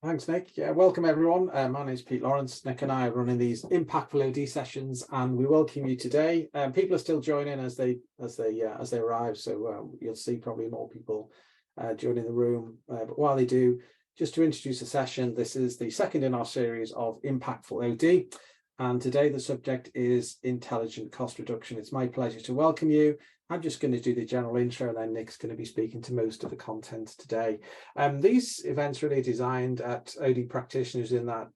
Thanks, Nick. Yeah, welcome everyone. My name is Pete Lawrence. Nick and I are running these impactful OD sessions, and we welcome you today. People are still joining as they arrive, so you'll see probably more people joining the room. But while they do, just to introduce the session, this is the second in our series of impactful OD, and today the subject is intelligent cost reduction. It's my pleasure to welcome you. I'm just going to do the general intro, and then Nick's going to be speaking to most of the content today. These events really are designed at OD practitioners in that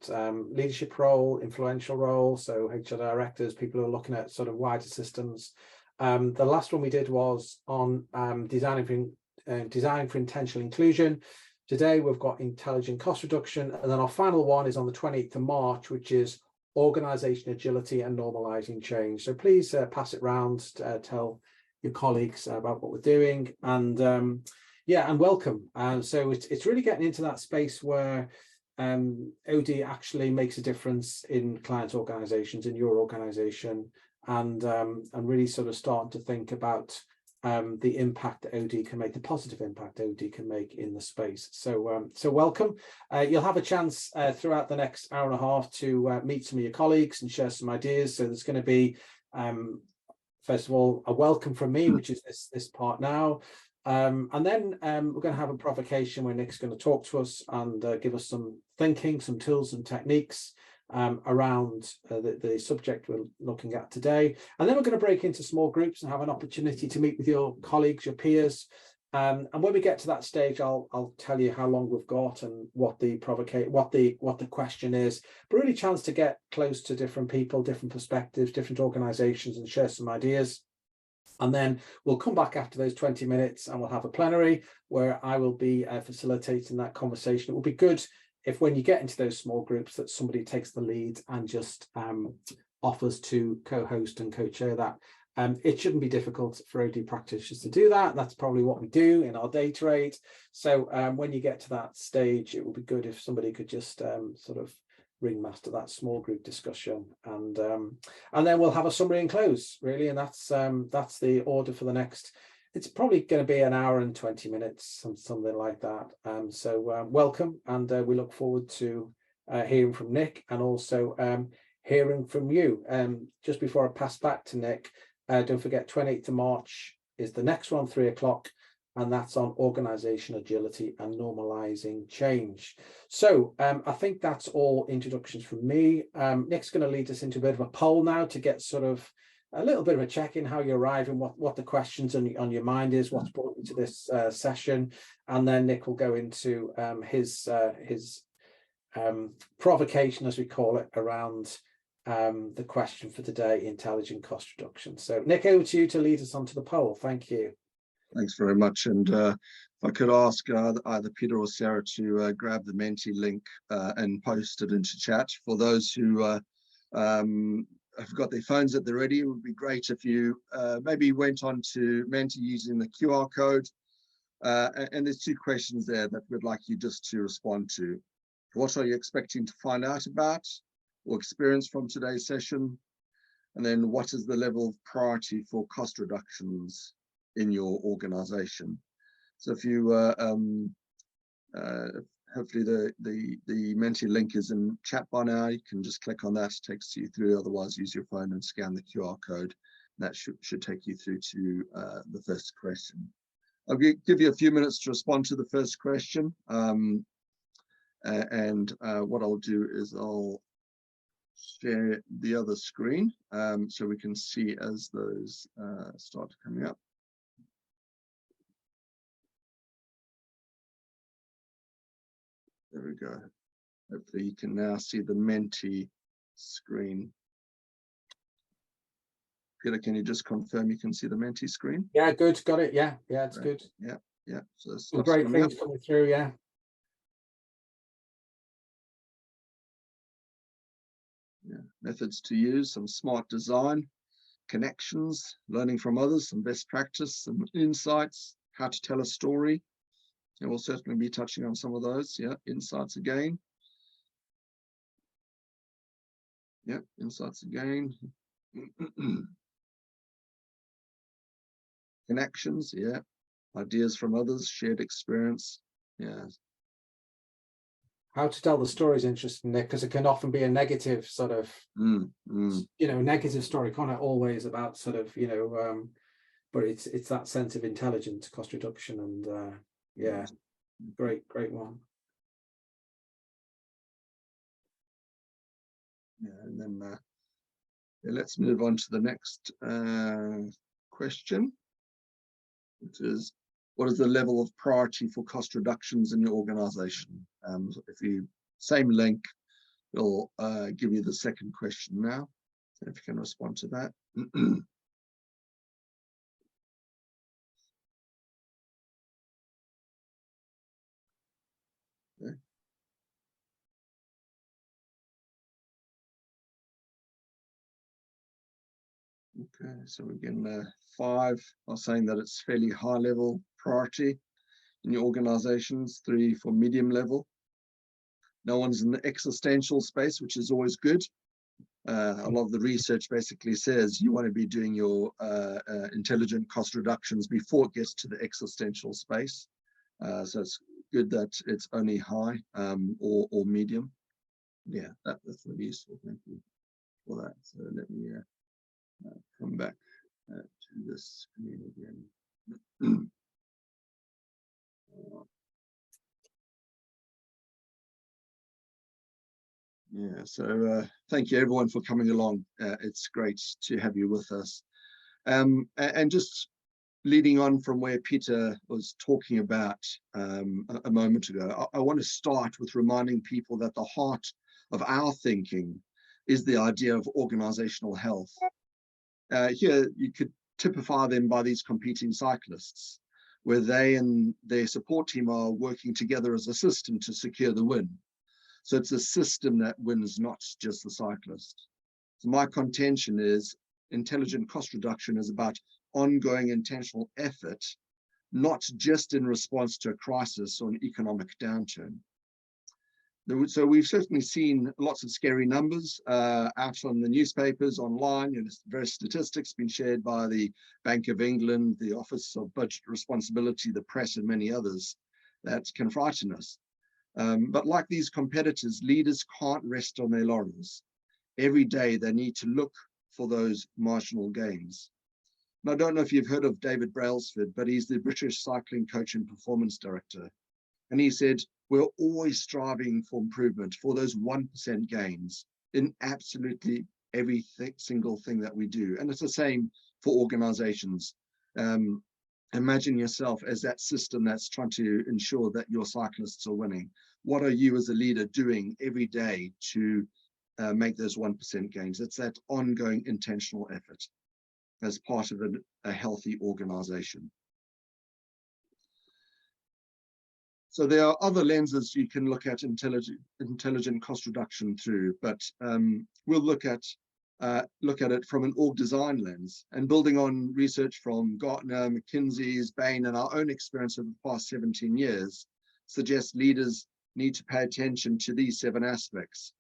leadership role, influential role, so HR directors, people who are looking at sort of wider systems. The last one we did was on designing for intentional inclusion. Today we've got intelligent cost reduction, and then our final one is on the 28th of March, which is organisation agility and normalising change. So please pass it round, tell your colleagues about what we're doing, and welcome. So it's really getting into that space where OD actually makes a difference in clients' organizations, in your organization, and really sort of starting to think about the impact that OD can make, the positive impact OD can make in the space. So welcome. You'll have a chance throughout the next hour and a half to meet some of your colleagues and share some ideas. So there's going to be first of all, a welcome from me, which is this part now. And then we're going to have a provocation where Nick's going to talk to us and give us some thinking, some tools and techniques around the subject we're looking at today. And then we're going to break into small groups and have an opportunity to meet with your colleagues, your peers. And when we get to that stage, I'll tell you how long we've got and what the question is. But really, chance to get close to different people, different perspectives, different organisations, and share some ideas. And then we'll come back after those 20 minutes, and we'll have a plenary where I will be facilitating that conversation. It will be good if, when you get into those small groups, that somebody takes the lead and just offers to co-host and co-chair that. It shouldn't be difficult for OD practitioners to do that. That's probably what we do in our data rate. So when you get to that stage, it would be good if somebody could just sort of ringmaster that small group discussion, and then we'll have a summary and close, really, and that's the order for the next. It's probably going to be an hour and 20 minutes, something like that. So welcome, and we look forward to hearing from Nick, and also hearing from you. Just before I pass back to Nick, don't forget 28th of March is the next one, 3 o'clock, and that's on organisation agility and normalising change. So I think that's all introductions from me. Nick's going to lead us into a bit of a poll now to get sort of a little bit of a check in how you arrive and what the questions on your mind is, what's brought you to this session, and then Nick will go into his provocation, as we call it, around the question for today, intelligent cost reduction. So Nick, over to you to lead us onto the poll. Thank you. Thanks very much. And if I could ask either Peter or Sarah to grab the Menti link and post it into chat. For those who have got their phones at the ready, it would be great if you maybe went on to Menti using the QR code. And there's two questions there that we'd like you just to respond to. What are you expecting to find out about or experience from today's session? And then what is the level of priority for cost reductions in your organization? So if you hopefully the Menti link is in chat by now, you can just click on that, it takes you through. Otherwise, use your phone and scan the QR code. That should take you through to the first question. I'll give you a few minutes to respond to the first question, and what I'll do is I'll share the other screen so we can see as those start coming up. There we go. Hopefully you can now see the Menti screen. Peter, can you just confirm you can see the Menti screen? Yeah, good. Got it. Yeah, it's right. Good. Yeah. So some great things coming through. Yeah. Methods to use, some smart design, connections, learning from others, some best practice, some insights, how to tell a story. And we'll certainly be touching on some of those. Yeah, insights again. Yeah, insights again. Connections, yeah. Ideas from others, shared experience. Yeah. how to tell the story is interesting, Nick, because it can often be a negative sort of, negative story, can't it? Always about sort of, but it's that sense of intelligent cost reduction, and yeah, great one. Yeah, and then let's move on to the next question, which is, what is the level of priority for cost reductions in your organization? If you, same link, it'll give you the second question now. So if you can respond to that. Okay. Okay, so again, 5 are saying that it's fairly high level priority in your organizations, 3 for medium level. No one's in the existential space, which is always good. A lot of the research basically says you want to be doing your intelligent cost reductions before it gets to the existential space. So it's good that it's only high or medium. Yeah, that's really useful. Thank you for that. So let me come back to this screen again. Yeah, so thank you everyone for coming along. It's great to have you with us. And just leading on from where Peter was talking about a moment ago, I want to start with reminding people that the heart of our thinking is the idea of organizational health. Here, you could typify them by these competing cyclists, where they and their support team are working together as a system to secure the win. So it's a system that wins, not just the cyclist. So my contention is intelligent cost reduction is about ongoing intentional effort, not just in response to a crisis or an economic downturn. So we've certainly seen lots of scary numbers out on the newspapers, online, various statistics being shared by the Bank of England, the Office of Budget Responsibility, the press, and many others that can frighten us. But like these competitors, leaders can't rest on their laurels. Every day they need to look for those marginal gains. And I don't know if you've heard of David Brailsford, but he's the British Cycling Coach and Performance Director. And he said, we're always striving for improvement, for those 1% gains in absolutely every single thing that we do. And it's the same for organizations. Imagine yourself as that system that's trying to ensure that your cyclists are winning. What are you as a leader doing every day to make those 1% gains? It's that ongoing intentional effort as part of a healthy organization. So there are other lenses you can look at intelligent cost reduction through, but we'll look at it from an org design lens, and building on research from Gartner, McKinsey's, Bain, and our own experience over the past 17 years, suggests leaders need to pay attention to these 7 aspects.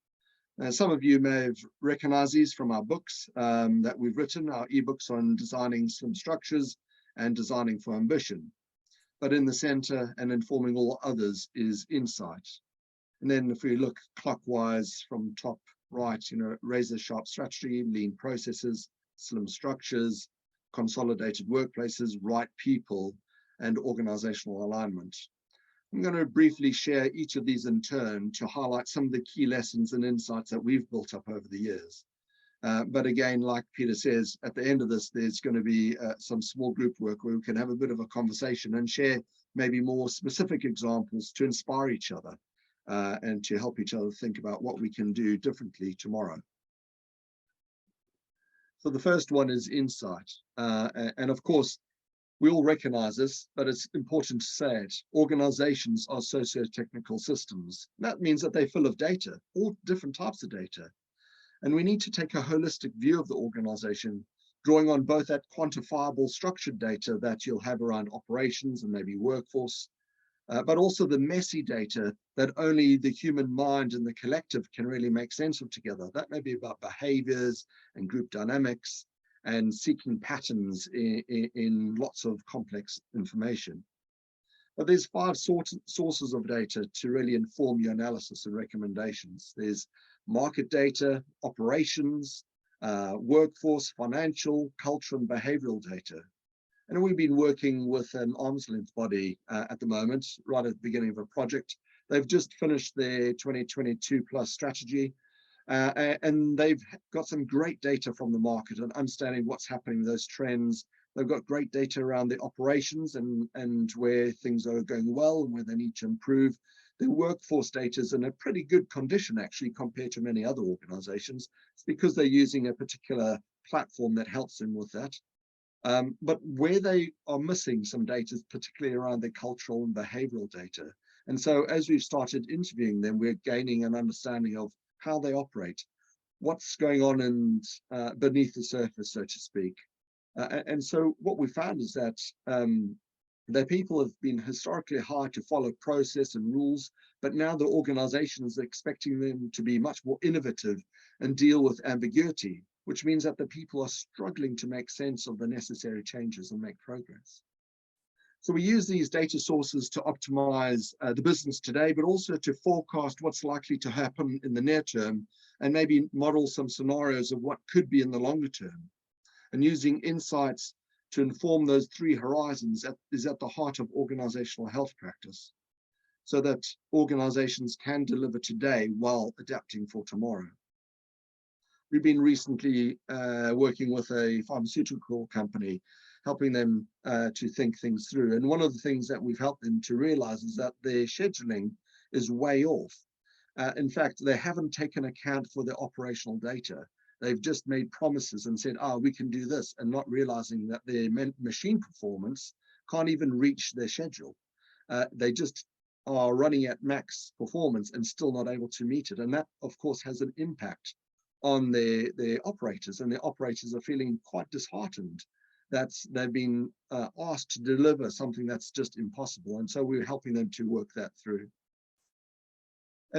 Some of you may have recognized these from our books that we've written, our ebooks on designing slim structures and designing for ambition. But in the center and informing all others is insight. And then if we look clockwise from top right, razor sharp strategy, lean processes, slim structures, consolidated workplaces, right people, and organizational alignment. I'm going to briefly share each of these in turn to highlight some of the key lessons and insights that we've built up over the years. But again, like Peter says, at the end of this, there's going to be some small group work where we can have a bit of a conversation and share maybe more specific examples to inspire each other and to help each other think about what we can do differently tomorrow. So the first one is insight. And of course, we all recognize this, but it's important to say it. Organizations are socio-technical systems. That means that they're full of data, all different types of data. And we need to take a holistic view of the organization, drawing on both that quantifiable structured data that you'll have around operations and maybe workforce, but also the messy data that only the human mind and the collective can really make sense of together. That may be about behaviors and group dynamics and seeking patterns in lots of complex information. But there's 5 sources of data to really inform your analysis and recommendations. There's market data, operations, workforce, financial, culture, and behavioral data. And we've been working with an arm's length body at the moment, right at the beginning of a project. They've just finished their 2022 plus strategy, and they've got some great data from the market and understanding what's happening, those trends. They've got great data around the operations and where things are going well and where they need to improve. Their workforce data is in a pretty good condition, actually, compared to many other organizations. It's because they're using a particular platform that helps them with that. But where they are missing some data is particularly around their cultural and behavioral data. And so as we've started interviewing them, we're gaining an understanding of how they operate, what's going on in, beneath the surface, so to speak. And so what we found is that their people have been historically hired to follow process and rules, but now the organization is expecting them to be much more innovative and deal with ambiguity, which means that the people are struggling to make sense of the necessary changes and make progress. So we use these data sources to optimize the business today, but also to forecast what's likely to happen in the near term and maybe model some scenarios of what could be in the longer term. And using insights to inform those 3 horizons is at the heart of organizational health practice, so that organizations can deliver today while adapting for tomorrow. We've been recently working with a pharmaceutical company, helping them to think things through. And one of the things that we've helped them to realize is that their scheduling is way off. In fact, they haven't taken account for the operational data. They've just made promises and said, we can do this, and not realizing that their machine performance can't even reach their schedule. They just are running at max performance and still not able to meet it. And that, of course, has an impact on their operators, and the operators are feeling quite disheartened that they've been asked to deliver something that's just impossible. And so we're helping them to work that through.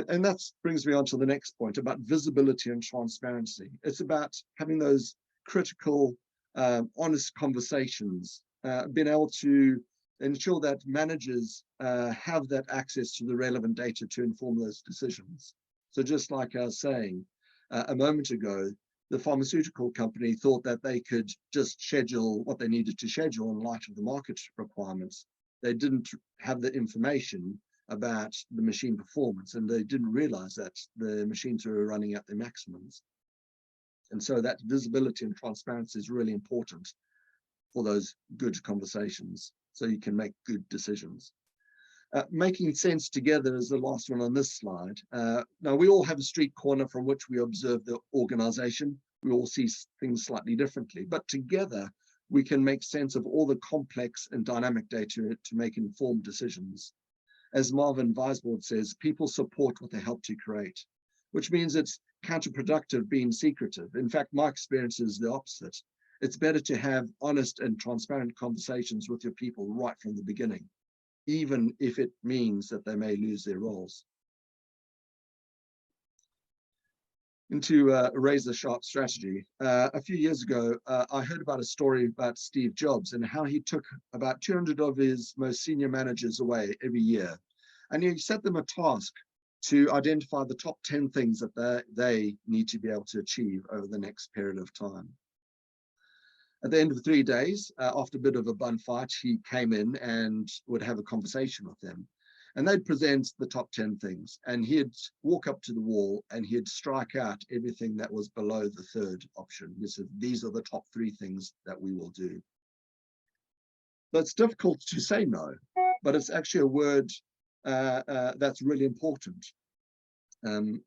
And that brings me on to the next point about visibility and transparency. It's about having those critical, honest conversations, being able to ensure that managers have that access to the relevant data to inform those decisions. So just like I was saying a moment ago, the pharmaceutical company thought that they could just schedule what they needed to schedule in light of the market requirements. They didn't have the information about the machine performance, and they didn't realize that the machines were running at their maximums. And so that visibility and transparency is really important for those good conversations, so you can make good decisions. Making sense together is the last one on this slide. Now, we all have a street corner from which we observe the organization. We all see things slightly differently, but together we can make sense of all the complex and dynamic data to make informed decisions. As Marvin Weisbord says, people support what they help to create, which means it's counterproductive being secretive. In fact, my experience is the opposite. It's better to have honest and transparent conversations with your people right from the beginning, even if it means that they may lose their roles. Into a razor-sharp strategy. A few years ago, I heard about a story about Steve Jobs and how he took about 200 of his most senior managers away every year. And he set them a task to identify the top 10 things that they need to be able to achieve over the next period of time. At the end of 3 days, after a bit of a bun fight, he came in and would have a conversation with them. And they'd present the top 10 things, and he'd walk up to the wall and he'd strike out everything that was below the 3rd option. He said, these are the top 3 things that we will do. So it's difficult to say no, but it's actually a word that's really important,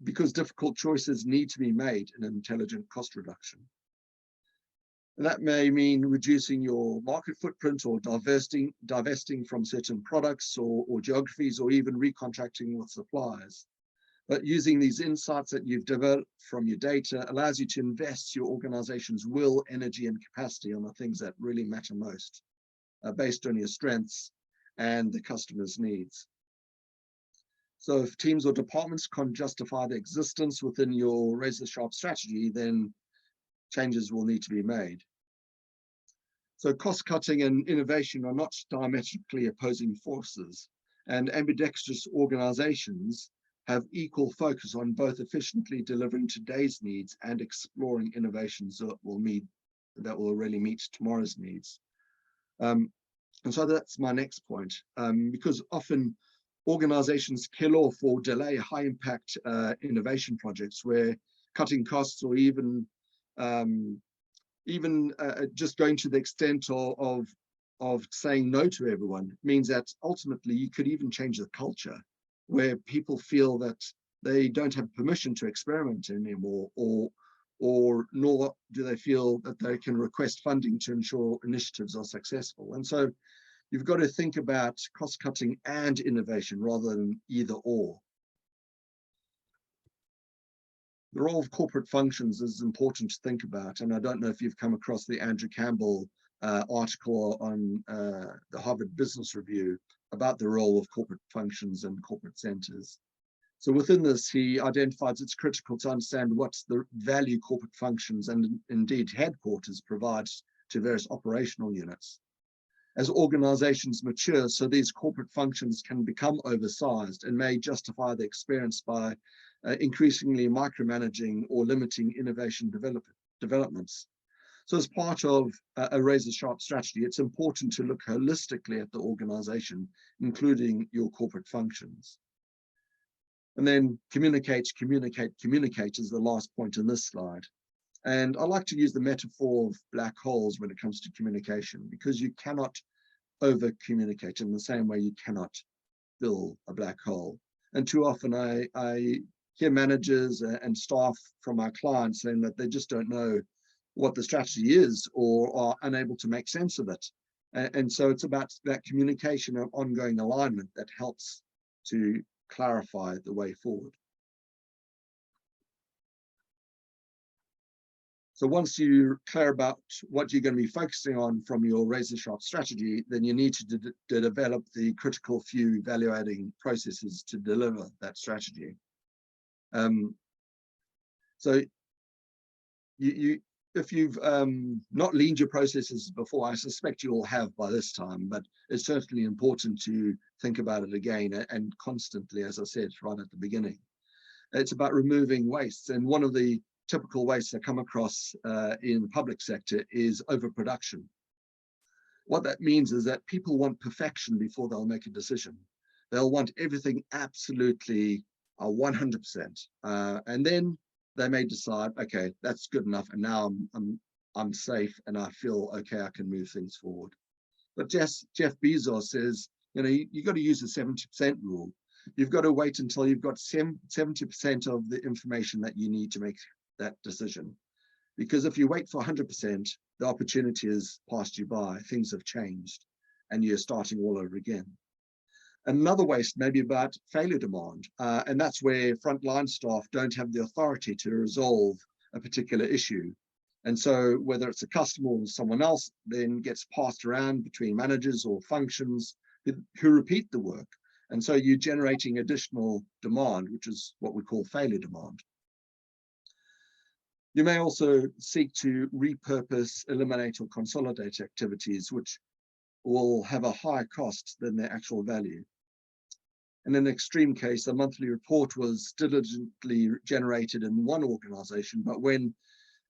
because difficult choices need to be made in an intelligent cost reduction. And that may mean reducing your market footprint or divesting from certain products or geographies, or even recontracting with suppliers. But using these insights that you've developed from your data allows you to invest your organization's will, energy, and capacity on the things that really matter most, based on your strengths and the customer's needs. So if teams or departments can't justify their existence within your razor-sharp strategy, then changes will need to be made. So cost cutting and innovation are not diametrically opposing forces, and ambidextrous organizations have equal focus on both efficiently delivering today's needs and exploring innovations that will really meet tomorrow's needs. And so that's my next point, because often organizations kill off or delay high impact innovation projects where cutting costs or even just going to the extent of saying no to everyone means that ultimately you could even change the culture where people feel that they don't have permission to experiment anymore, or nor do they feel that they can request funding to ensure initiatives are successful. And so you've got to think about cost cutting and innovation rather than either or. The role of corporate functions is important to think about, and I don't know if you've come across the Andrew Campbell article on the Harvard Business Review about the role of corporate functions and corporate centers. So within this, he identifies it's critical to understand what's the value corporate functions and indeed headquarters provides to various operational units. As organizations mature, so these corporate functions can become oversized and may justify the experience by increasingly micromanaging or limiting innovation developments. So as part of a razor-sharp strategy, it's important to look holistically at the organization, including your corporate functions. And then communicate is the last point in this slide. And I like to use the metaphor of black holes when it comes to communication, because you cannot over-communicate in the same way you cannot fill a black hole. And too often I hear managers and staff from our clients saying that they just don't know what the strategy is or are unable to make sense of it. And so it's about that communication and ongoing alignment that helps to clarify the way forward. So once you're clear about what you're going to be focusing on from your razor-sharp strategy, then you need to develop the critical few value-adding processes to deliver that strategy. So if you've not leaned your processes before, I suspect you all have by this time, but it's certainly important to think about it again and constantly, as I said, right at the beginning. It's about removing wastes, and one of the typical wastes I come across in the public sector is overproduction. What that means is that people want perfection before they'll make a decision. They'll want everything absolutely 100%, and then they may decide, okay, that's good enough, and now I'm safe and I feel okay, I can move things forward. But Jeff Bezos says, you got to use the 70% rule. You've got to wait until you've got 70% of the information that you need to make that decision. Because if you wait for 100%, the opportunity has passed you by, things have changed, and you're starting all over again. Another waste may be about failure demand, and that's where frontline staff don't have the authority to resolve a particular issue. And so whether it's a customer or someone else then gets passed around between managers or functions who repeat the work. And so you're generating additional demand, which is what we call failure demand. You may also seek to repurpose, eliminate, or consolidate activities which will have a higher cost than their actual value. In an extreme case, a monthly report was diligently generated in one organization, but when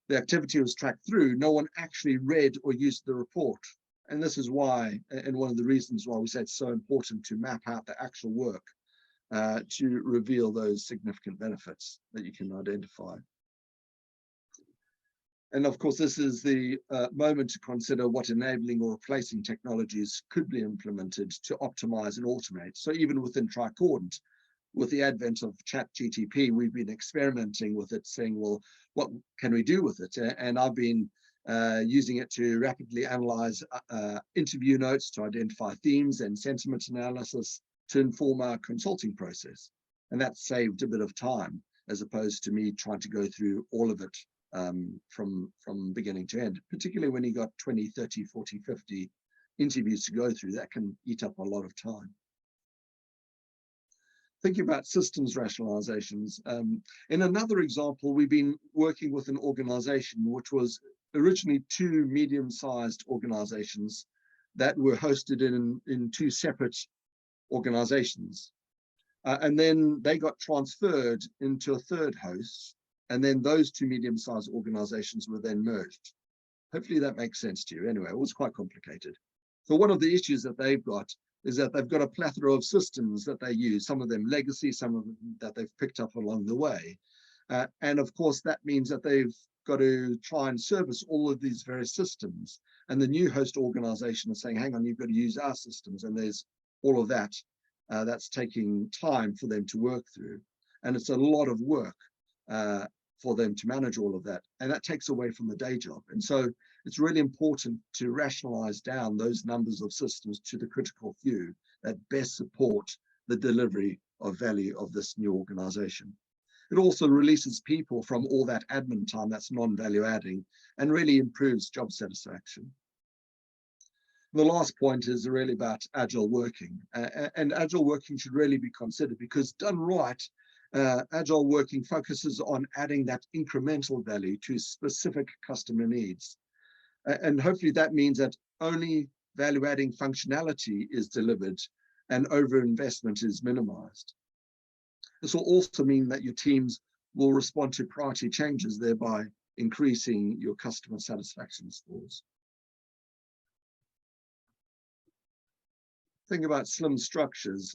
the activity was tracked through, no one actually read or used the report. And this is why, and one of the reasons why we say it's so important to map out the actual work to reveal those significant benefits that you can identify. And of course, this is the moment to consider what enabling or replacing technologies could be implemented to optimize and automate. So even within Tricordant, with the advent of ChatGTP, we've been experimenting with it, saying, well, what can we do with it? And I've been using it to rapidly analyze interview notes, to identify themes and sentiment analysis to inform our consulting process. And that saved a bit of time, as opposed to me trying to go through all of it from beginning to end, particularly when you got 20, 30, 40, 50 interviews to go through. That can eat up a lot of time. Thinking about systems rationalizations. In another example, we've been working with an organization which was originally 2 medium-sized organizations that were hosted in 2 separate organizations. And then they got transferred into a third host, and then those 2 medium-sized organizations were then merged. Hopefully that makes sense to you. Anyway, it was quite complicated. So one of the issues that they've got is that they've got a plethora of systems that they use, some of them legacy, some of them that they've picked up along the way. And of course, that means that they've got to try and service all of these various systems. And the new host organization is saying, hang on, you've got to use our systems. And there's all of that that's taking time for them to work through. And it's a lot of work for them to manage all of that. And that takes away from the day job. And so it's really important to rationalize down those numbers of systems to the critical few that best support the delivery of value of this new organization. It also releases people from all that admin time that's non-value adding and really improves job satisfaction. The last point is really about agile working, and agile working should really be considered because done right, agile working focuses on adding that incremental value to specific customer needs. And hopefully that means that only value-adding functionality is delivered and overinvestment is minimized. This will also mean that your teams will respond to priority changes, thereby increasing your customer satisfaction scores. Think about slim structures.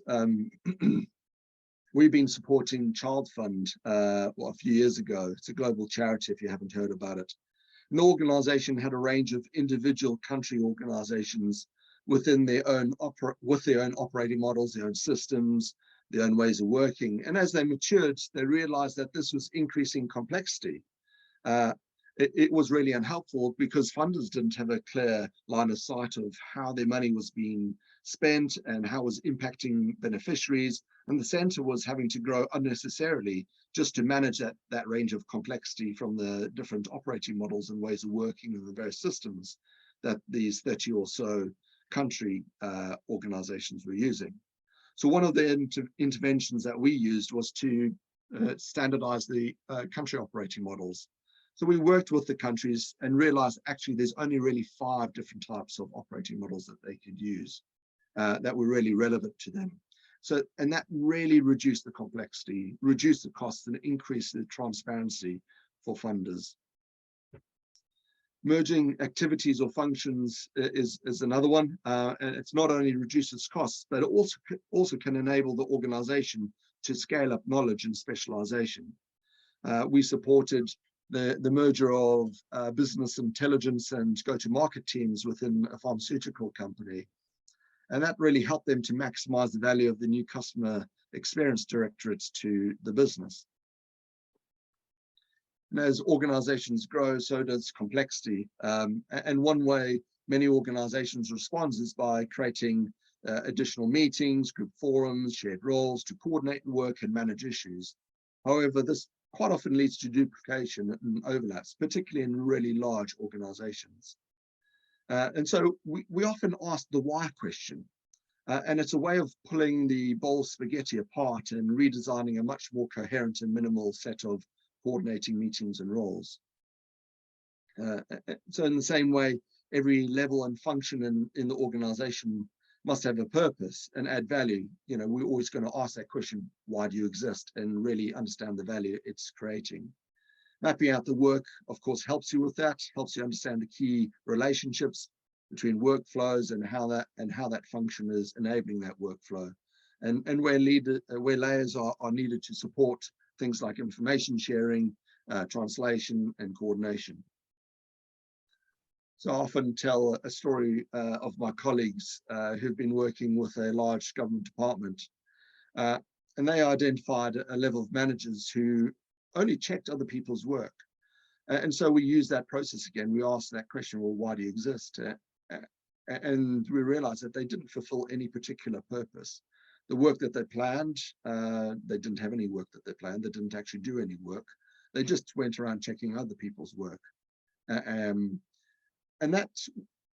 We've been supporting Child Fund a few years ago. It's a global charity if you haven't heard about it. And the organization had a range of individual country organizations within their own operating models, their own systems, their own ways of working. And as they matured, they realized that this was increasing complexity. It was really unhelpful because funders didn't have a clear line of sight of how their money was being spent and how it was impacting beneficiaries. And the center was having to grow unnecessarily just to manage that range of complexity from the different operating models and ways of working and the various systems that these 30 or so country organizations were using. So one of the interventions that we used was to standardize the country operating models. So we worked with the countries and realized actually there's only really 5 different types of operating models that they could use that were really relevant to them. So, and that really reduced the complexity, reduced the costs, and increased the transparency for funders. Merging activities or functions is another one, and it's not only reduces costs, but it also can enable the organization to scale up knowledge and specialization. We supported the merger of business intelligence and go-to-market teams within a pharmaceutical company. And that really helped them to maximize the value of the new customer experience directorates to the business. And as organizations grow, so does complexity. And one way many organizations respond is by creating additional meetings, group forums, shared roles to coordinate work and manage issues. However, this quite often leads to duplication and overlaps, particularly in really large organizations. And so we often ask the why question, and it's a way of pulling the bowl spaghetti apart and redesigning a much more coherent and minimal set of coordinating meetings and roles. So in the same way, every level and function in the organization must have a purpose and add value. You know, we're always going to ask that question, why do you exist, and really understand the value it's creating. Mapping out the work, of course, helps you with that, helps you understand the key relationships between workflows and how that function is enabling that workflow. And where layers are needed to support things like information sharing, translation, and coordination. So I often tell a story of my colleagues who've been working with a large government department, and they identified a level of managers who only checked other people's work. And so we use that process again. We ask that question, well, why do you exist? And we realized that they didn't fulfill any particular purpose. The work that they planned, they didn't have any work that they planned. They didn't actually do any work. They just went around checking other people's work. And that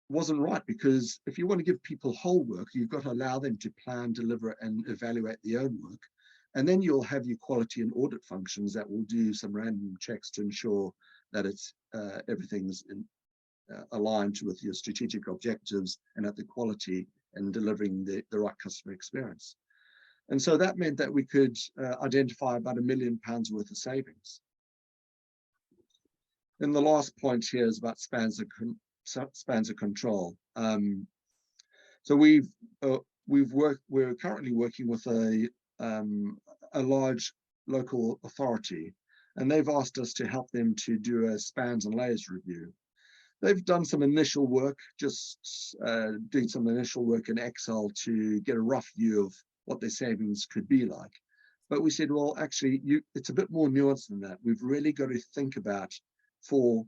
wasn't right, because if you want to give people whole work, you've got to allow them to plan, deliver, and evaluate their own work. And then you'll have your quality and audit functions that will do some random checks to ensure that it's everything's aligned with your strategic objectives and at the quality and delivering the right customer experience. And so that meant that we could identify about £1 million worth of savings. And the last point here is about spans of control. So we're currently working with a large local authority, and they've asked us to help them to do a spans and layers review. They've done some initial work, just doing some initial work in Excel to get a rough view of what their savings could be like. But we said, well, actually, it's a bit more nuanced than that. We've really got to think about 4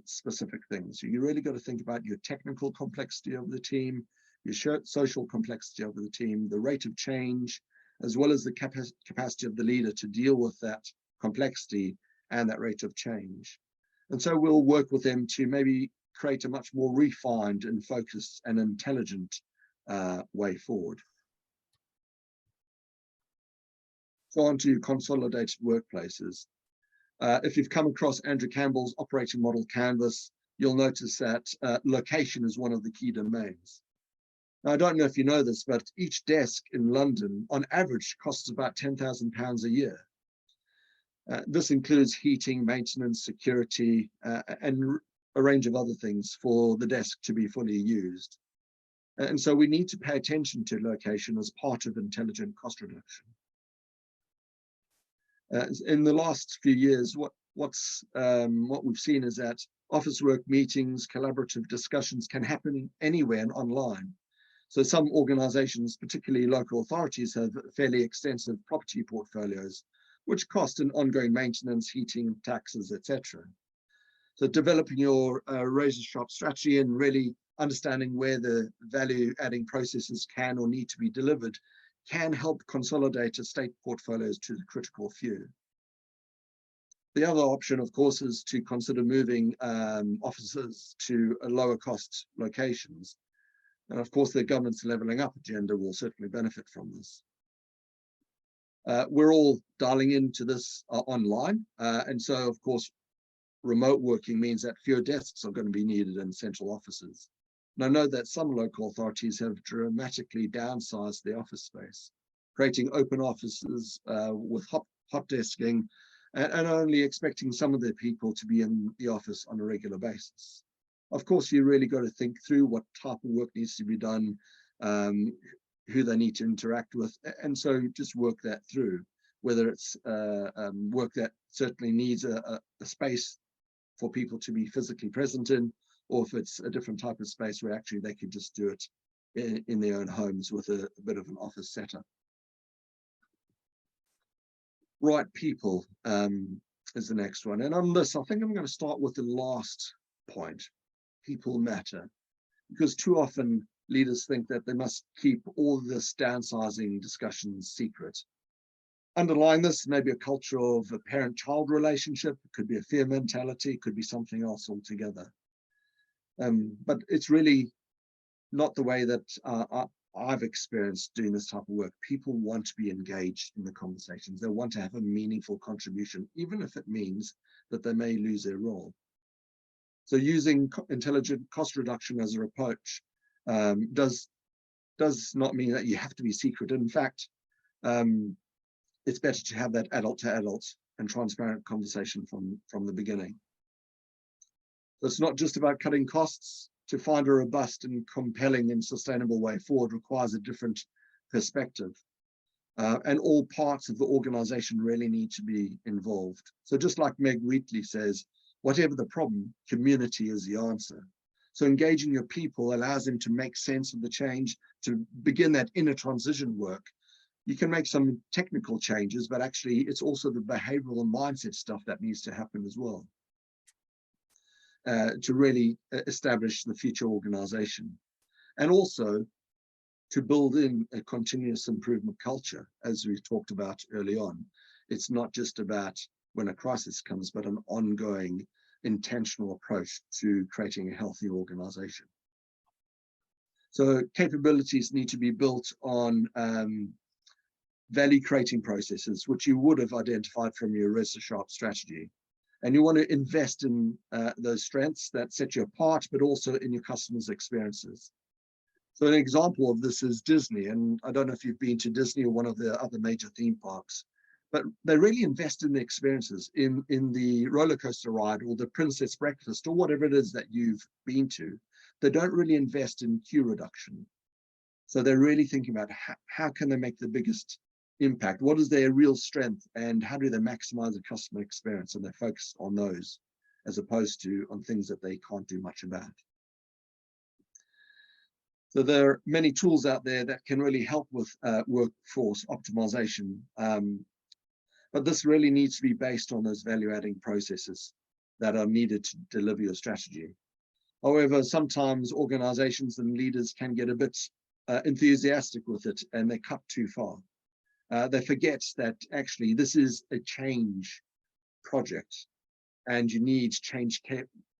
specific things. You really got to think about your technical complexity of the team, your social complexity of the team, the rate of change, as well as the capacity of the leader to deal with that complexity and that rate of change. And so we'll work with them to maybe create a much more refined and focused and intelligent way forward. So on to consolidated workplaces. If you've come across Andrew Campbell's operating model canvas, you'll notice that location is one of the key domains. Now, I don't know if you know this, but each desk in London, on average, costs about £10,000 a year. This includes heating, maintenance, security, and a range of other things for the desk to be fully used. And so we need to pay attention to location as part of intelligent cost reduction. In the last few years, what we've seen is that office work meetings, collaborative discussions can happen anywhere and online. So some organizations, particularly local authorities, have fairly extensive property portfolios, which cost in ongoing maintenance, heating, taxes, etc. So developing your razor-sharp strategy and really understanding where the value-adding processes can or need to be delivered can help consolidate estate portfolios to the critical few. The other option, of course, is to consider moving offices to lower cost locations. And of course, the government's levelling up agenda will certainly benefit from this. We're all dialing into this online. And so, of course, remote working means that fewer desks are going to be needed in central offices. And I know that some local authorities have dramatically downsized their office space, creating open offices with hot desking and only expecting some of their people to be in the office on a regular basis. Of course, you really got to think through what type of work needs to be done, who they need to interact with, and so just work that through, whether it's work that certainly needs a space for people to be physically present in, or if it's a different type of space where actually they could just do it in their own homes with a bit of an office setup. Right people is the next one. And on this, I think I'm going to start with the last point. People matter. Because too often leaders think that they must keep all this downsizing discussions secret. Underlying this may be a culture of a parent-child relationship. It could be a fear mentality. It could be something else altogether. But it's really not the way that I've experienced doing this type of work. People want to be engaged in the conversations. They want to have a meaningful contribution, even if it means that they may lose their role. So using intelligent cost reduction as an approach does not mean that you have to be secret. In fact, it's better to have that adult to adult and transparent conversation from the beginning. So it's not just about cutting costs. To find a robust and compelling and sustainable way forward requires a different perspective. And all parts of the organization really need to be involved. So just like Meg Wheatley says, whatever the problem, community is the answer. So engaging your people allows them to make sense of the change, to begin that inner transition work. You can make some technical changes, but actually it's also the behavioral and mindset stuff that needs to happen as well. To really establish the future organization, and also to build in a continuous improvement culture, as we talked about early on. It's not just about when a crisis comes, but an ongoing intentional approach to creating a healthy organization. So capabilities need to be built on value creating processes, which you would have identified from your razor-sharp strategy. And you want to invest in those strengths that set you apart, but also in your customers' experiences. So an example of this is Disney. And I don't know if you've been to Disney or one of the other major theme parks, but they really invest in the experiences in the roller coaster ride or the princess breakfast or whatever it is that you've been to. They don't really invest in queue reduction. So they're really thinking about how can they make the biggest impact? What is their real strength and how do they maximize the customer experience? And they focus on those as opposed to on things that they can't do much about. So there are many tools out there that can really help with workforce optimization. But this really needs to be based on those value-adding processes that are needed to deliver your strategy. However, sometimes organizations and leaders can get a bit enthusiastic with it and they cut too far. They forget that actually this is a change project and you need change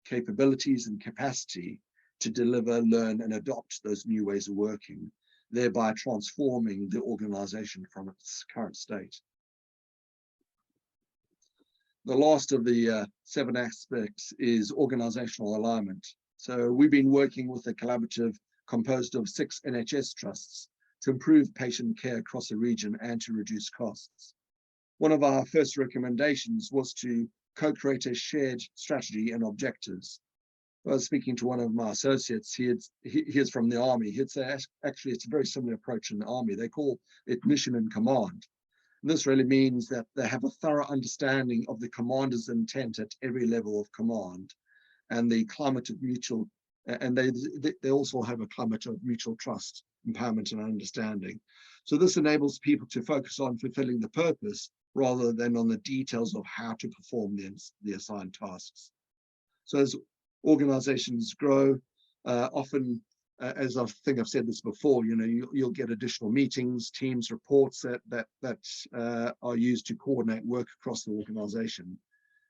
capabilities and capacity to deliver, learn, and adopt those new ways of working, thereby transforming the organization from its current state. The last of the 7 aspects is organizational alignment. So we've been working with a collaborative composed of 6 NHS trusts to improve patient care across the region and to reduce costs. One of our first recommendations was to co-create a shared strategy and objectives. I was speaking to one of my associates, he is from the Army. He'd say, actually, it's a very similar approach in the Army. They call it mission and command. And this really means that they have a thorough understanding of the commander's intent at every level of command and the climate of mutual, and they also have a climate of mutual trust, empowerment, and understanding. So this enables people to focus on fulfilling the purpose rather than on the details of how to perform the assigned tasks. So as organizations grow, often, as I think I've said this before, you'll get additional meetings, teams, reports that are used to coordinate work across the organization.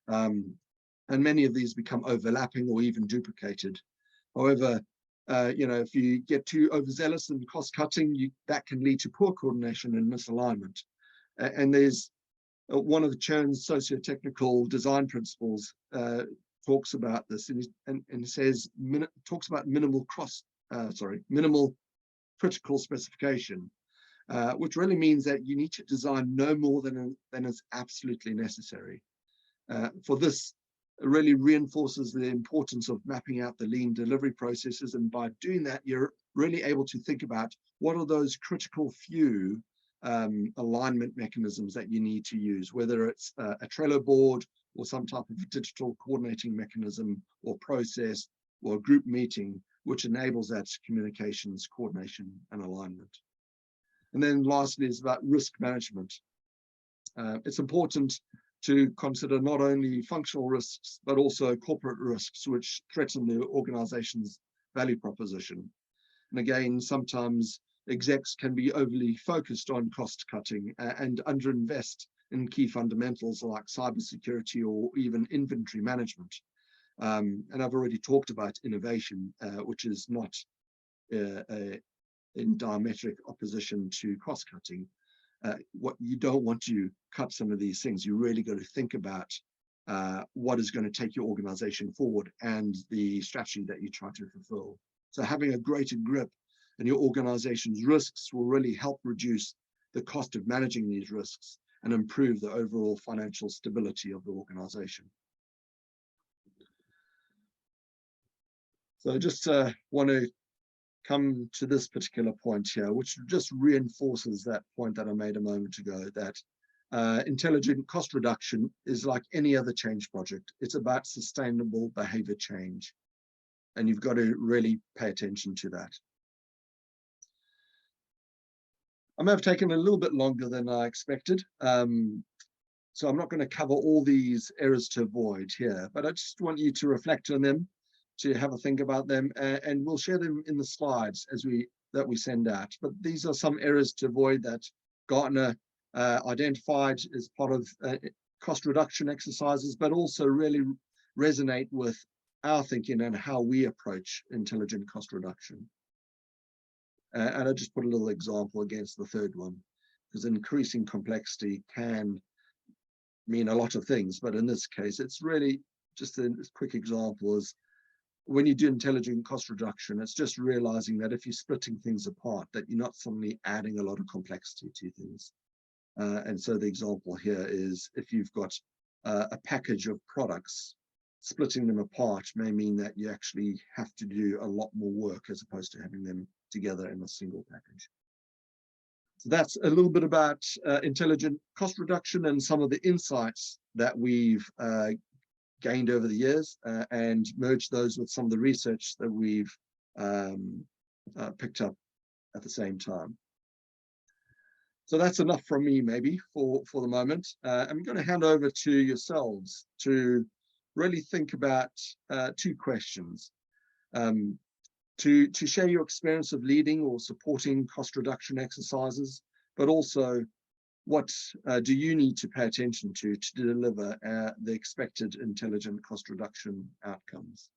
And many of these become overlapping or even duplicated. However, if you get too overzealous and cost-cutting, that can lead to poor coordination and misalignment. And there's one of the Chern's socio-technical design principles talks about this, and says talks about minimal critical specification, which really means that you need to design no more than is absolutely necessary. For this, it really reinforces the importance of mapping out the lean delivery processes, and by doing that, you're really able to think about what are those critical few alignment mechanisms that you need to use, whether it's a Trello board or some type of digital coordinating mechanism or process or a group meeting, which enables that communications, coordination, and alignment. And then lastly is about risk management. It's important to consider not only functional risks, but also corporate risks, which threaten the organization's value proposition. And again, sometimes execs can be overly focused on cost cutting and underinvest in key fundamentals like cybersecurity or even inventory management. And I've already talked about innovation, which is not in diametric opposition to cost cutting. What you don't want to cut some of these things. You really got to think about what is going to take your organization forward and the strategy that you try to fulfill. So having a greater grip in your organization's risks will really help reduce the cost of managing these risks and improve the overall financial stability of the organization. So I just want to come to this particular point here, which just reinforces that point that I made a moment ago, that intelligent cost reduction is like any other change project. It's about sustainable behavior change, and you've got to really pay attention to that. I may have taken a little bit longer than I expected, so I'm not going to cover all these areas to avoid here, but I just want you to reflect on them, to have a think about them, and we'll share them in the slides that we send out. But these are some areas to avoid that Gartner identified as part of cost reduction exercises, but also really resonate with our thinking and how we approach intelligent cost reduction. And I just put a little example against the third one, because increasing complexity can mean a lot of things, but in this case, it's really just a quick example is when you do intelligent cost reduction, it's just realizing that if you're splitting things apart, that you're not suddenly adding a lot of complexity to things. And so the example here is if you've got a package of products, splitting them apart may mean that you actually have to do a lot more work as opposed to having them together in a single package. So that's a little bit about intelligent cost reduction and some of the insights that we've gained over the years and merged those with some of the research that we've picked up at the same time. So that's enough from me, maybe, for the moment. I'm going to hand over to yourselves to really think about two questions. To share your experience of leading or supporting cost reduction exercises, but also what do you need to pay attention to deliver the expected intelligent cost reduction outcomes?